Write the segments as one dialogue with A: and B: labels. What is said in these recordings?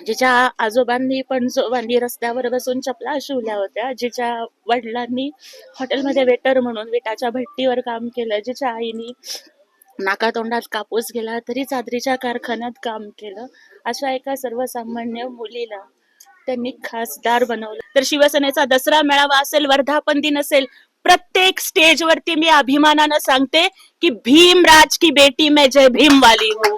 A: जिच्या आजोबांनी पणजोबांनी रस्त्यावर बसून चपला शिवल्या होत्या, जिच्या वडिलांनी हॉटेलमध्ये वेटर म्हणून विटाच्या भट्टीवर काम केलं, जिच्या आईनी नाकातोंडात कापूस गेला तरी चादरीच्या कारखान्यात काम केलं, अशा एका सर्वसामान्य मुलीला त्यांनी खासदार बनवलं. तर शिवसेनेचा दसरा मेळावा असेल, वर्धापन दिन असेल, प्रत्येक स्टेजवरती मी अभिमानानं सांगते की भीमराज की बेटी मैं जय भीम वाली हूँ.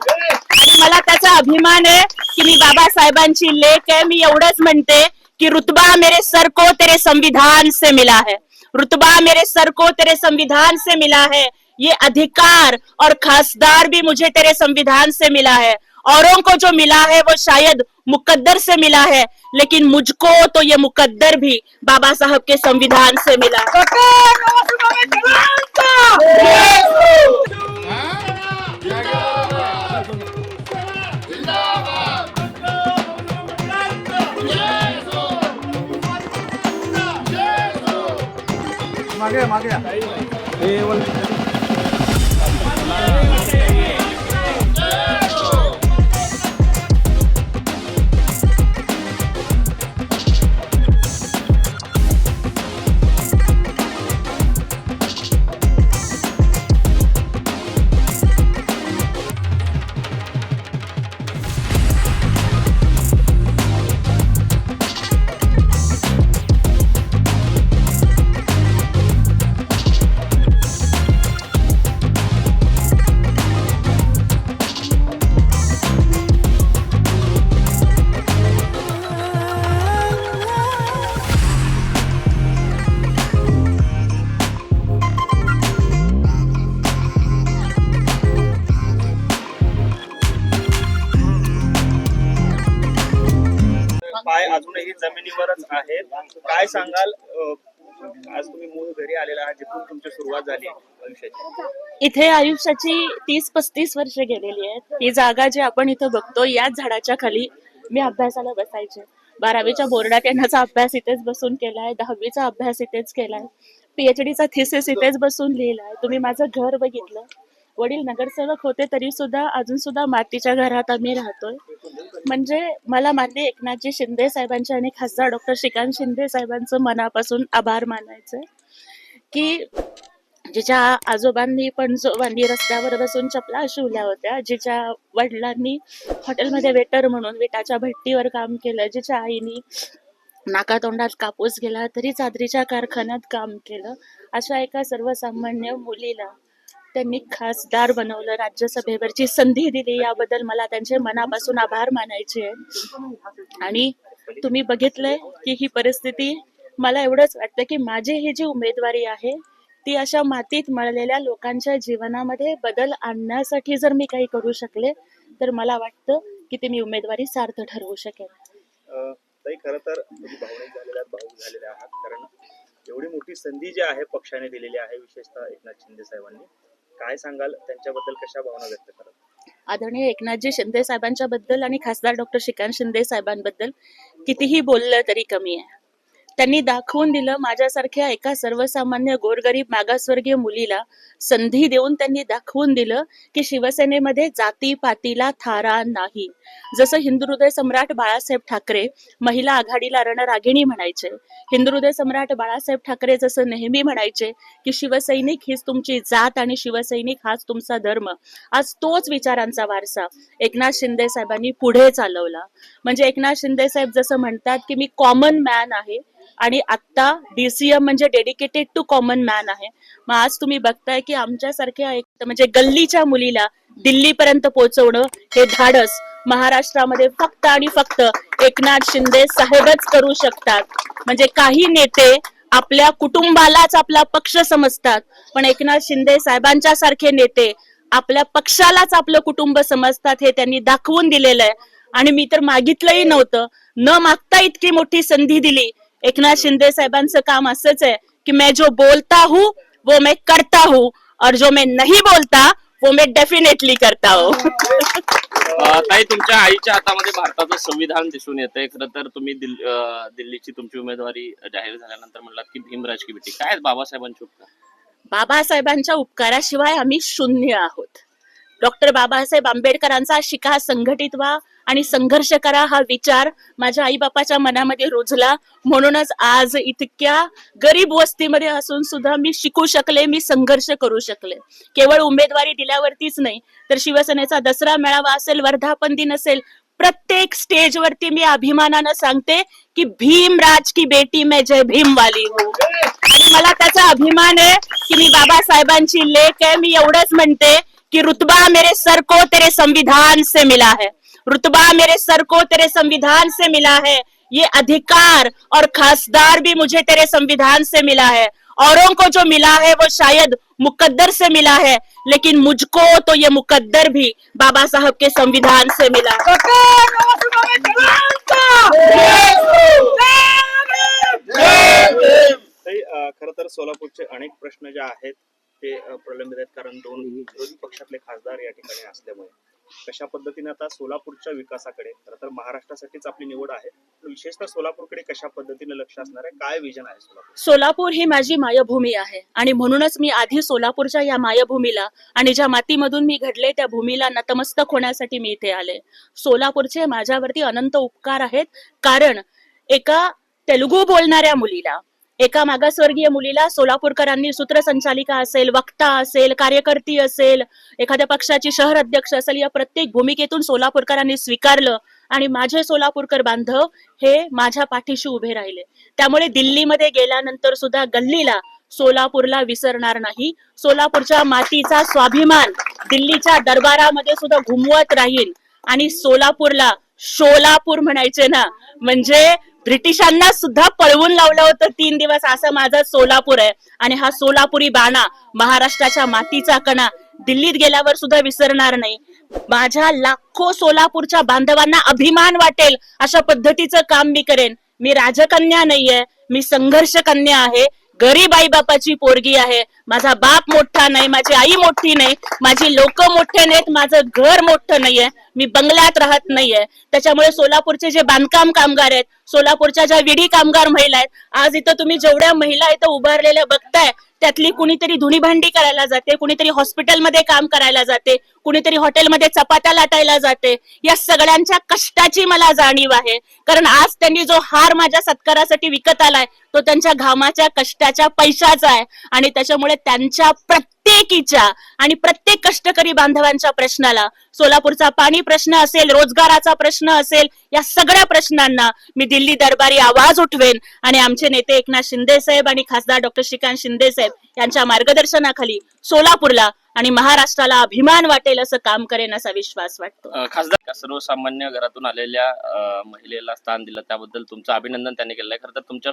A: आणि मला त्याचा अभिमान आहे की मी बाबासाहेबांची लेक आहे. मी एवढंच म्हणते कि रुतबा मेरे सर को तेरे संविधान से मिला है, रुतबा मेरे सर को तेरे संविधान से मिला है, ये अधिकार और खासदार भी मुझे तेरे संविधान से मिला है. औरों को जो मिला है वो शायद मुकद्दर से मिला है, लेकिन मुझको तो ये मुकद्दर भी बाबा साहब के संविधान से मिला है.
B: मागे मागे
C: पाय अजूनही जमिनीवरच आहेत. काय सांगाल, आज तुम्ही मूळ घरी आलेला आहात, जिथून तुमची सुरुवात झाली आयुष्याची?
A: इथे आयुष्याची 30-35 वर्ष गेलेली आहेत. ही जागा जी आपण इथं बघतो, याच झाडाच्या खाली मी अभ्यासाला बसायचे. 12वीच्या बोर्डात येण्याचा अभ्यास इथेच बसून केलाय, 10वीचा अभ्यास इथेच केलाय, पीएचडीचा थिसिस इथेच बसून लिहिलाय. तुम्ही माझं घर बघितलं, वडील नगरसेवक होते तरी सुद्धा अजून सुद्धा मातीच्या घरात आम्ही राहतोय. म्हणजे मला माननीय एकनाथजी शिंदे साहेबांचे आणि खासदार डॉक्टर श्रीकांत शिंदे साहेबांचं मनापासून आभार मानायचंय की जिच्या आजोबांनी पणजोबांनी रस्त्यावर बसून चपला शिवल्या होत्या, जिच्या वडिलांनी हॉटेलमध्ये वेटर म्हणून विटाच्या भट्टीवर काम केलं, जिच्या आईनी नाकातोंडात कापूस गेला तरी चादरीच्या कारखान्यात काम केलं, अशा एका सर्वसामान्य मुलीला त्यांनी खासदार बनवलं, राज्यसभेवरची संधी दिली, याबद्दल मला त्यांचे मनापासून आभार मानायचे आहे. आणि तुम्ही बघितलंय की ही परिस्थिती, मला एवढंच वाटतं की माझी ही जी उमेदवारी आहे ती अशा मातीत मळलेल्या लोकांच्या जीवनामध्ये बदल आणण्यासाठी जर मी काही करू शकले तर मला वाटतं की ती मी उमेदवारी सार्थ ठरवू शकेल.
C: ताई, खरं तर तुम्ही भावूक झालेल्या आहात, कारण एवढी मोठी संधी जी आहे पक्षाने दिलेली आहे, विशेषतः एकनाथ शिंदे साहेबांनी. काय सांगाल, त्यांच्याबद्दल कशा भावना व्यक्त कराल?
A: आदरणीय एकनाथजी शिंदे साहेबांच्या बद्दल आणि खासदार डॉक्टर श्रीकांत शिंदे साहेबांबद्दल कितीही बोललं तरी कमी आहे. त्यांनी दाखवून दिलं, माझ्यासारख्या एका सर्वसामान्य गोरगरीब मागासवर्गीय मुलीला संधी देऊन त्यांनी दाखवून दिलं की शिवसेनेमध्ये जातीपातीला थारा नाही. जसं हिंदुहृदय सम्राट बाळासाहेब ठाकरे महिला आघाडीला रणरागिणी म्हणायचे, हिंदुहृदय सम्राट बाळासाहेब ठाकरे जसं नेहमी म्हणायचे की शिवसैनिक हीच तुमची जात आणि शिवसैनिक हाच तुमचा धर्म, आज तोच विचारांचा वारसा एकनाथ शिंदे साहेबांनी पुढे चालवला. म्हणजे एकनाथ शिंदे साहेब जसं म्हणतात की मी कॉमन मॅन आहे आणि आता डीसीएम म्हणजे डेडिकेटेड टू कॉमन मॅन आहे. मग आज तुम्ही बघताय की आमच्यासारख्या एक म्हणजे गल्लीच्या मुलीला दिल्लीपर्यंत पोहोचवणं हे धाडस महाराष्ट्रामध्ये फक्त आणि फक्त एकनाथ शिंदे साहेबच करू शकतात. म्हणजे काही नेते आपल्या कुटुंबालाच आपला पक्ष समजतात, पण एकनाथ शिंदे साहेबांच्या सारखे नेते आपल्या पक्षालाच आपलं कुटुंब समजतात, हे त्यांनी दाखवून दिलेलं आहे. आणि मी तर मागितलंही नव्हतं, न मागता इतकी मोठी संधी दिली. एकनाथ शिंदे साहेबांचं काम असंच आहे की मैं जो बोलता हूँ वो मैं करता हूँ और जो मैं नहीं बोलता वो मैं डेफिनेटली करता हूँ.
D: ताई, तुमच्या आईच्या हातामध्ये भारताचं संविधान दिसून येतंय. खरं तर तुम्ही दिल्लीची तुमची उमेदवारी जाहीर झाल्यानंतर म्हणलात की भीमराज की बेटी. काय बाबासाहेबांची उपकार?
A: बाबासाहेबांच्या उपकाराशिवाय आम्ही शून्य आहोत. डॉक्टर बाबासाहेब आंबेडकरांचा शिका, संघटित व्हा आणि संघर्ष करा हा विचार माझ्या आई बापाच्या मनामध्ये रुजला. म्हणूनच आज इतक्या गरीब वस्तीमध्ये असून सुद्धा मी शिकू शकले, मी संघर्ष करू शकले. केवळ उमेदवारी दिल्यावरतीच नाही, तर शिवसेनेचा दसरा मेळावा असेल, वर्धापन दिन असेल, प्रत्येक स्टेजवरती मी अभिमानानं सांगते की भीमराज की बेटी मैं जय भीम वाली हूँ. आणि मला त्याचा अभिमान आहे की मी बाबासाहेबांची लेक आहे. मी एवढंच म्हणते कि रुतबा मेरे सर को तेरे संविधान से मिला है, रुतबा मेरे सर को तेरे संविधान से मिला है, ये अधिकार और खासदार भी मुझे तेरे संविधान से मिला है. औरों को जो मिला है वो शायद मुकद्दर से मिला है, लेकिन मुझको तो ये मुकद्दर भी बाबा साहब के संविधान से मिला है.
C: खर तर सोलापूरचे अनेक प्रश्न जे आहेत ते प्रलंबित आहेत, कारण दोन विरोधी पक्षातले खासदार या ठिकाणी असल्यामुळे कशा पद्धतीने आता सोलापूरच्या विकासाकडे, खरं तर महाराष्ट्रासाठीच आपली निवड आहे, विशेषतः सोलापूरकडे कशा पद्धतीने लक्ष असणार आहे, काय विजन आहे सोलापूर?
A: सोलापूर ही माझी मायभूमी आहे आणि म्हणूनच मी आधी सोलापूरच्या या मायभूमीला आणि ज्या मातीमधून मी घडले त्या भूमीला नतमस्तक होण्यासाठी मी इथे आले. सोलापूरचे माझ्यावरती अनंत उपकार आहेत, कारण एका तेलुगू बोलणाऱ्या मुलीला, एका मागासवर्गीय मुलीला सोलापूरकरांनी सूत्रसंचालिका असेल, वक्ता असेल, कार्यकर्ती असेल, एखाद्या पक्षाची शहर अध्यक्ष असेल, या प्रत्येक भूमिकेतून सोलापूरकरांनी स्वीकारलं आणि माझे सोलापूरकर बांधव हे माझ्या पाठीशी उभे राहिले. त्यामुळे दिल्लीमध्ये गेल्यानंतर सुद्धा गल्लीला सोलापूरला विसरणार नाही. सोलापूरच्या मातीचा स्वाभिमान दिल्लीच्या दरबारामध्ये सुद्धा घुमवत राहील आणि सोलापूरला शोलापूर म्हणायचे ना, म्हणजे ब्रिटिशांना सुद्धा पळवून लावलं होतं 3 दिवस, असं माझा सोलापूर आहे. आणि हा सोलापुरी बाणा, महाराष्ट्राच्या मातीचा कणा दिल्लीत गेल्यावर सुद्धा विसरणार नाही. माझ्या लाखो सोलापूरच्या बांधवांना अभिमान वाटेल अशा पद्धतीचं काम मी करेन. मी राजकन्या नाहीये, मी संघर्ष कन्या आहे, गरीब आई बापाची पोरगी आहे. माझा बाप मोठा नाही, माझी आई मोठी नाही, माझी लोक मोठे नाहीत, माझं घर मोठं नाहीये, मी बंगल्यात राहत नाहीये. त्याच्यामुळे सोलापूरचे जे बांधकाम कामगार आहेत, सोलापूरच्या ज्या विडी कामगार महिला आहेत, आज इथं तुम्ही जेवढ्या महिला इथं उभारलेल्या बघताय, त्यातली कुणीतरी धुणी भांडी करायला जाते, कुणीतरी हॉस्पिटलमध्ये काम करायला जाते, कुणीतरी हॉटेलमध्ये चपात्या लाटायला जाते. या सगळ्यांच्या कष्टाची मला जाणीव आहे, कारण आज त्यांनी जो हार माझ्या सत्कारासाठी विकत आलाय तो त्यांच्या घामाच्या कष्टाच्या पैशाचा आहे. आणि त्याच्यामुळे त्यांच्या प्रत्येकीच्या आणि प्रत्येक कष्टकरी बांधवांच्या प्रश्नाला, सोलापूरचा पाणी प्रश्न असेल, रोजगाराचा प्रश्न असेल, या सगळ्या प्रश्नांना मी दिल्ली दरबारी आवाज उठवेन. आणि आमचे नेते एकनाथ शिंदे साहेब आणि खासदार डॉक्टर श्रीकांत शिंदे साहेब यांच्या मार्गदर्शनाखाली सोलापूरला आणि महाराष्ट्राला अभिमान वाटेल असं काम करेन असा विश्वास वाटतो.
D: खासदार सर्वसामान्य घरातून आलेल्या महिलेला स्थान दिलं त्याबद्दल तुमचं अभिनंदन त्यांनी केलंय. खरं तर तुमच्या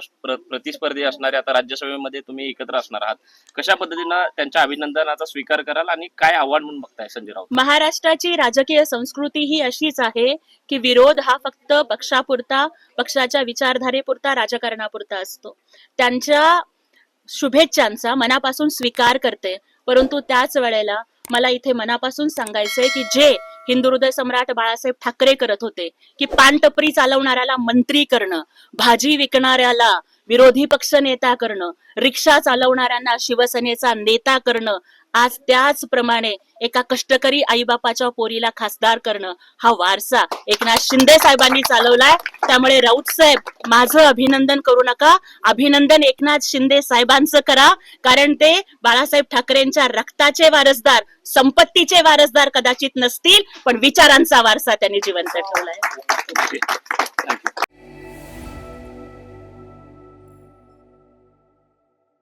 D: प्रतिस्पर्धी असणारे आता राज्यसभेमध्ये तुम्ही एकत्र असणार आहात, कशा पद्धतीनं त्यांच्या अभिनंदनाचा स्वीकार कराल आणि काय आव्हान म्हणून बघताय संजय राऊत?
A: महाराष्ट्राची राजकीय संस्कृती ही अशीच आहे की विरोध हा फक्त पक्षापुरता, पक्षाच्या विचारधारेपुरता, राजकारणापुरता असतो. त्यांच्या शुभेच्छांचा मनापासून स्वीकार करते, परंतु त्याच वेळेला मला इथे मनापासून सांगायचंय की जे हिंदू हृदय सम्राट बाळासाहेब ठाकरे करत होते, की पानटपरी चालवणाऱ्याला मंत्री करणं, भाजी विकणाऱ्याला विरोधी पक्ष नेता करणं, रिक्षा चालवणाऱ्यांना शिवसेनेचा नेता करणं, आज त्याचप्रमाणे एका कष्टकरी आईबापाच्या पोरीला खासदार करणं हा वारसा एकनाथ शिंदे साहेबांनी चालवलाय. त्यामुळे राऊत साहेब, माझं अभिनंदन करू नका, अभिनंदन एकनाथ शिंदे साहेबांचं करा, कारण ते बाळासाहेब ठाकरेंच्या रक्ताचे वारसदार, संपत्तीचे वारसदार कदाचित नसतील, पण विचारांचा वारसा त्यांनी जिवंत ठेवलाय.